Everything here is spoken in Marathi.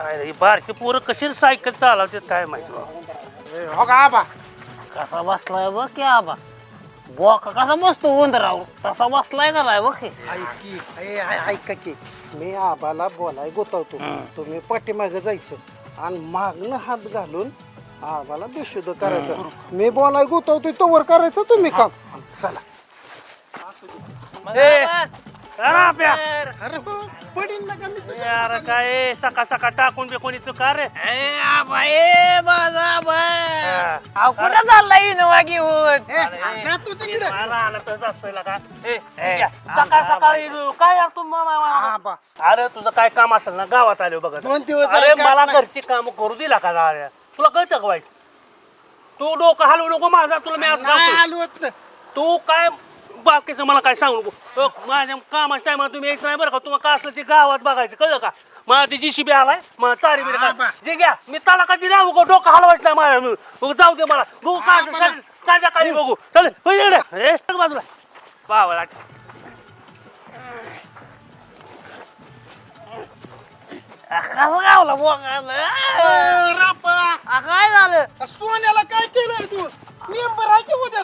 काय ही बारकी पोरं कशी सायकल चालवतात काय माहिती बा. हो का आबा कसा बसलाय बघ की आबा बोका कसा बसतो उंदरावर तसा बसलाय का नाही बघ की. ऐका की मी आबाला बोलाय गुतवतो तुम्ही पाठीमागे जायचं आणि मागणं हात घालून आबाला बेशुद्ध करायचं मी बोलाय गुतवतोय तोवर करायचं तुम्ही काम चला ए, करा आपल्या. अरे हो, पडीन नका मी यार काय सकाळ सकाळ टाकून बे कोणी तू का रे आबा ए माझा आबा हा. अहो कुठं चाललाय इनोवा घेऊन जातो तिकडे मला आला तर असतोय का सकाळ सकाळी काय यार तू आबा अरे तुझं काय काम असेल ना गावात आलो बघा 2 दिवस अरे झाले मला का? घरची काम करू दिला का अरे तुला कळतं का वाईस तू डोकं हलवू नको माझा तुला मी आता नाही सांगतो. आलो होत. तू काय बाकीचं मला काय सांगू नको माझ्या कामाच्या टायमाला तुम्ही यायचं नाही बरं का तुम्हाला काय असलं ते गावात बघायचं कळलं का मला ते जीसीबी आलाय मला चारी बिरी आबा. जे घ्या मी त्याला कधी राहू का डोकं हलवायचं नाही माझ्या मग जाऊ दे मला बघू काय असं आबा. संध्याकाळी बघू चल हो इकडे. ए, बघ बाजूला पावला कसं गावला बोका रापा काय झालं सोन्याला काय केलंय तू नेंबर आहे की उद्या